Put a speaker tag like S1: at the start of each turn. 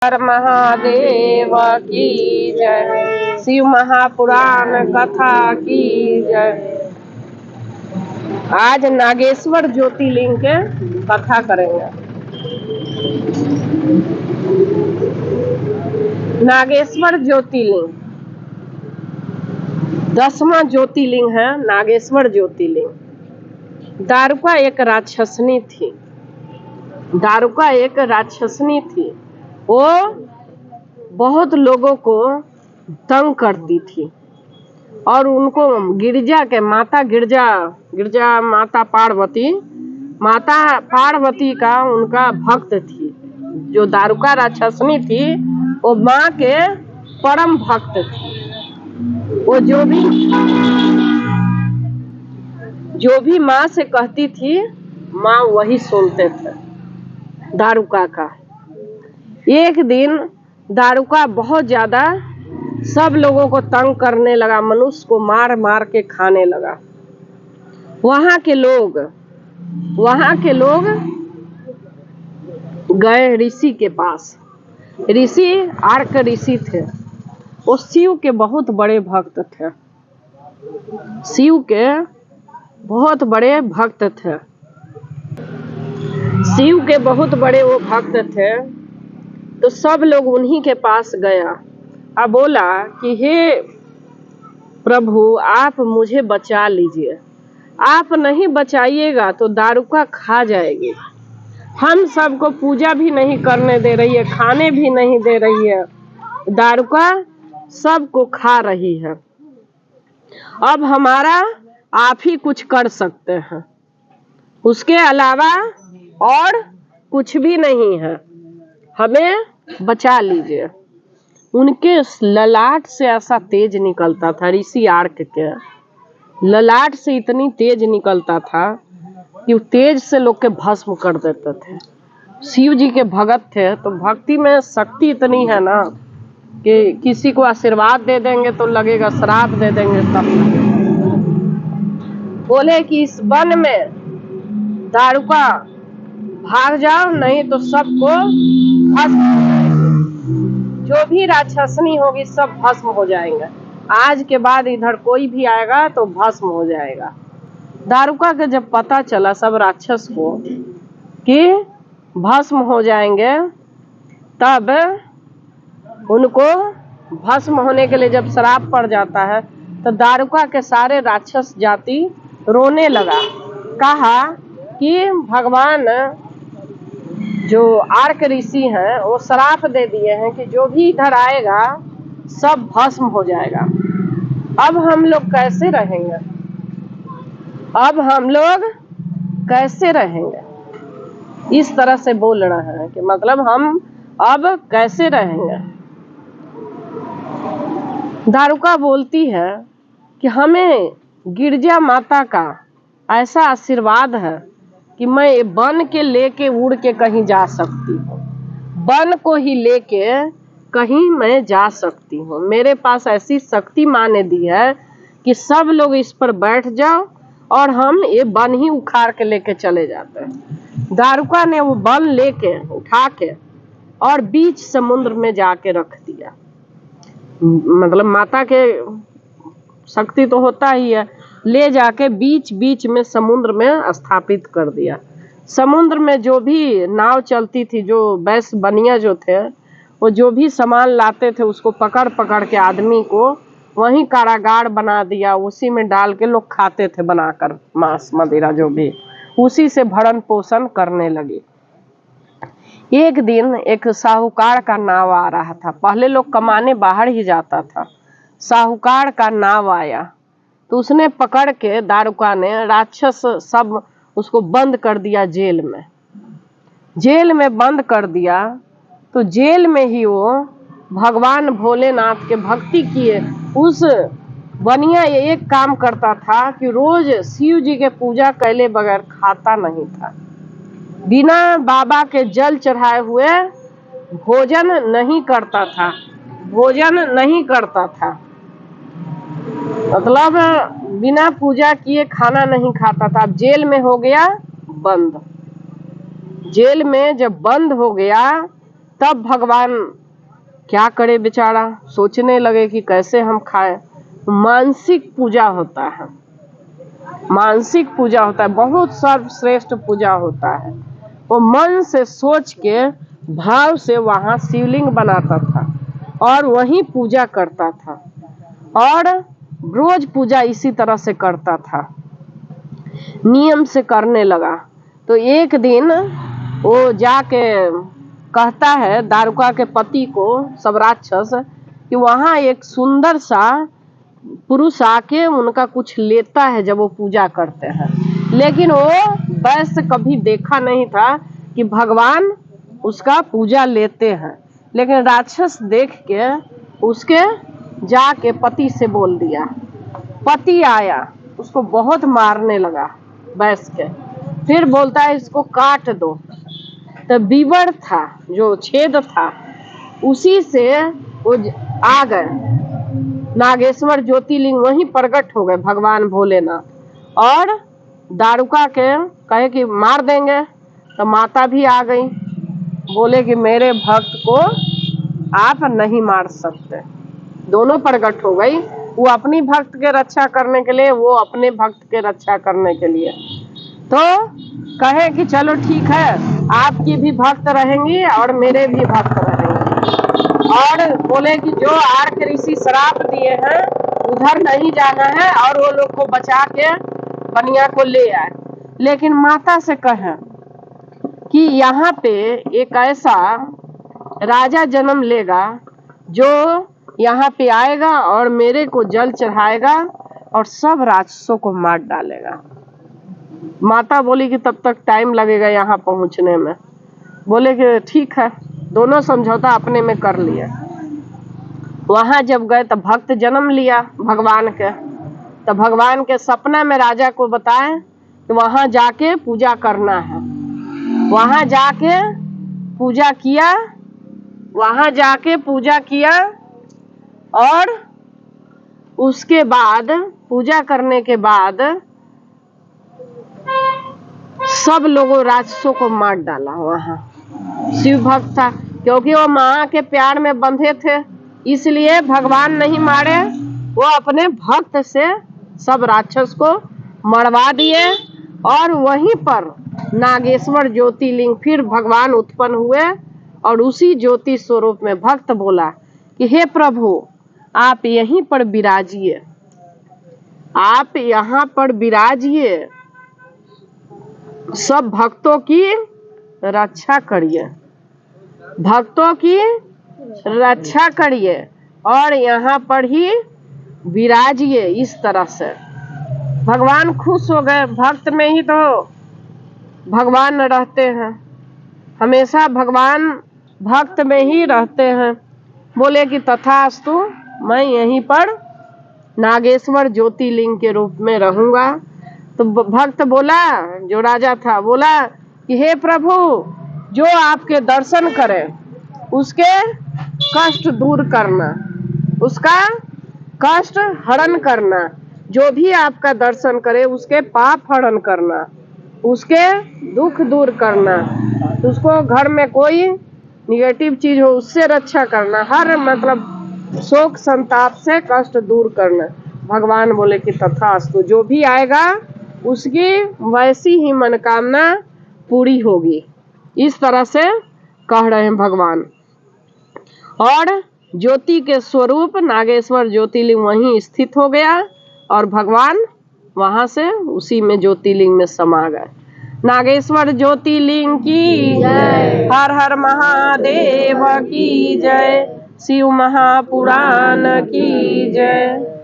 S1: हर महादेव की जय। शिव महापुराण कथा की जय। आज नागेश्वर ज्योतिर्लिंग के कथा करेंगे। नागेश्वर ज्योतिर्लिंग 10वां ज्योतिर्लिंग है। नागेश्वर ज्योतिर्लिंग। दारुका एक राक्षसनी थी। दारुका एक राक्षसनी थी। वो बहुत लोगों को तंग करती थी और उनको गिरजा के गिरजा माता पार्वती का उनका भक्त थी। जो दारुका राक्षसनी थी वो माँ के परम भक्त थी। वो जो भी माँ से कहती थी माँ वही सुनते थे दारुका का। एक दिन दारुका बहुत ज्यादा सब लोगों को तंग करने लगा, मनुष्य को मार मार के खाने लगा। वहां के लोग गए ऋषि के पास। ऋषि आर्क ऋषि थे। वो शिव के बहुत बड़े भक्त थे। शिव के बहुत बड़े भक्त थे। शिव के बहुत बड़े वो भक्त थे। तो सब लोग उन्हीं के पास गया और बोला कि हे प्रभु आप मुझे बचा लीजिए। आप नहीं बचाइएगा तो दारुका खा जाएगी। हम सबको पूजा भी नहीं करने दे रही है, खाने भी नहीं दे रही है। दारुका सबको खा रही है। अब हमारा आप ही कुछ कर सकते हैं, उसके अलावा और कुछ भी नहीं है। हमें बचा लीजिए। उनके ललाट से ऐसा तेज निकलता था। ऋषि आर्क के ललाट से इतनी तेज निकलता था कि तेज से लोग के भस्म कर देते थे। शिव जी के भगत थे तो भक्ति में शक्ति इतनी है ना कि किसी को आशीर्वाद दे देंगे तो लगेगा, श्राप दे देंगे तब लगेगा। बोले कि इस वन में दारुका भाग जाओ, नहीं तो सबको भस्म, जो भी राक्षसनी होगी सब भस्म हो जाएंगे। आज के बाद इधर कोई भी आएगा तो भस्म हो जाएगा। दारुका के जब पता चला सब राक्षस को कि भस्म हो जाएंगे, तब उनको भस्म होने के लिए जब श्राप पड़ जाता है तो दारुका के सारे राक्षस जाति रोने लगा। कहा कि भगवान जो आर्क ऋषि हैं वो श्राप दे दिए हैं कि जो भी इधर आएगा सब भस्म हो जाएगा। अब हम लोग कैसे रहेंगे? इस तरह से बोल रहे हैं कि मतलब हम अब कैसे रहेंगे। दारुका बोलती है कि हमें गिरजा माता का ऐसा आशीर्वाद है कि मैं वन के लेके उड़ के कहीं जा सकती हूँ। वन को ही लेके कहीं मैं जा सकती हूँ। मेरे पास ऐसी शक्ति माँ ने दी है कि सब लोग इस पर बैठ जाओ और हम ये वन ही उखाड़ के लेके चले जाते हैं। दारुका ने वो वन लेके उठा के और बीच समुद्र में जाके रख दिया। मतलब माता के शक्ति तो होता ही है। ले जाके बीच बीच में समुद्र में स्थापित कर दिया। समुद्र में जो भी नाव चलती थी, जो बैस बनिया जो थे, वो जो भी सामान लाते थे उसको पकड़ पकड़ के आदमी को वहीं कारागार बना दिया। उसी में डाल के लोग खाते थे बनाकर, मांस मदिरा जो भी, उसी से भरण पोषण करने लगे। एक दिन एक साहूकार का नाव आ रहा था। पहले लोग कमाने बाहर ही जाता था। साहूकार का नाव आया तो उसने पकड़ के, दारुका ने, राक्षस सब उसको बंद कर दिया जेल में बंद कर दिया। तो जेल में ही वो भगवान भोलेनाथ के भक्ति किए। उस बनिया ये एक काम करता था कि रोज शिव जी के पूजा कैले बगैर खाता नहीं था। बिना बाबा के जल चढ़ाए हुए भोजन नहीं करता था। मतलब बिना पूजा किए खाना नहीं खाता था। अब जेल में हो गया बंद। जेल में जब बंद हो गया तब भगवान क्या करे बेचारा, सोचने लगे कि कैसे हम खाएं। मानसिक पूजा होता है, मानसिक पूजा होता है, बहुत सर्वश्रेष्ठ पूजा होता है। वो मन से सोच के भाव से वहां शिवलिंग बनाता था और वहीं पूजा करता था और रोज पूजा इसी तरह से करता था, नियम से करने लगा। तो एक दिन वो जाके कहता है दारुका के पति को, सब राक्षस, कि वहां एक सुंदर सा पुरुष आके उनका कुछ लेता है जब वो पूजा करते हैं। लेकिन वो वैसे कभी देखा नहीं था कि भगवान उसका पूजा लेते हैं। लेकिन राक्षस देख के उसके जाके पति से बोल दिया। पति आया, उसको बहुत मारने लगा बैस के, फिर बोलता है इसको काट दो। तो बीवर था, जो छेद था, उसी से वो आ गए, नागेश्वर ज्योतिर्लिंग वहीं प्रकट हो गए भगवान भोलेनाथ। और दारुका के कहे कि मार देंगे, तो माता भी आ गई, बोले कि मेरे भक्त को आप नहीं मार सकते। दोनों प्रकट हो गई, वो अपनी भक्त के रक्षा करने के लिए, वो अपने भक्त के रक्षा करने के लिए। तो कहे कि चलो ठीक है, आपकी भी भक्त रहेंगी और मेरे भी भक्त रहेंगे। और बोले कि जो आर्क ऋषि श्राप दिए हैं उधर नहीं जाना है, और वो लोग को बचा के बनिया को ले आए। लेकिन माता से कहे कि यहाँ पे एक ऐसा राजा जन्म लेगा जो यहाँ पे आएगा और मेरे को जल चढ़ाएगा और सब राक्षसों को मार डालेगा। माता बोली कि तब तक टाइम लगेगा यहाँ पहुँचने में। बोले कि ठीक है, दोनों समझौता अपने में कर लिए। वहां जब गए तो भक्त जन्म लिया भगवान के, तो भगवान के सपना में राजा को बताए कि वहां जाके पूजा करना है। वहां जाके पूजा किया, वहां जाके पूजा किया, और उसके बाद पूजा करने के बाद सब लोगों राक्षसों को मार डाला। वहां शिव भक्त था, क्योंकि वो माँ के प्यार में बंधे थे, इसलिए भगवान नहीं मारे, वो अपने भक्त से सब राक्षस को मरवा दिए। और वहीं पर नागेश्वर ज्योतिर्लिंग फिर भगवान उत्पन्न हुए और उसी ज्योति स्वरूप में भक्त बोला कि हे प्रभु, आप यहीं पर विराजिए, आप यहाँ पर विराजिए, सब भक्तों की रक्षा करिए, भक्तों की रक्षा करिए और यहाँ पर ही विराजिए। इस तरह से भगवान खुश हो गए। भक्त में ही तो भगवान रहते हैं, हमेशा भगवान भक्त में ही रहते हैं। बोले कि तथास्तु, मैं यहीं पर नागेश्वर ज्योतिर्लिंग के रूप में रहूंगा। तो भक्त बोला, जो राजा था, बोला कि हे प्रभु, जो आपके दर्शन करे उसके कष्ट दूर करना, उसका कष्ट हरण करना, जो भी आपका दर्शन करे उसके पाप हरण करना, उसके दुख दूर करना, उसको घर में कोई निगेटिव चीज हो उससे रक्षा करना, हर मतलब शोक संताप से कष्ट दूर करना। भगवान बोले कि तथास्तु, जो भी आएगा उसकी वैसी ही मनोकामना पूरी होगी। इस तरह से कह रहे हैं भगवान। और ज्योति के स्वरूप नागेश्वर ज्योतिर्लिंग वहीं स्थित हो गया और भगवान वहां से उसी में ज्योतिर्लिंग में समा गए। नागेश्वर ज्योतिर्लिंग की जय, हर हर महादेव की जय, शिव महापुराण की जय।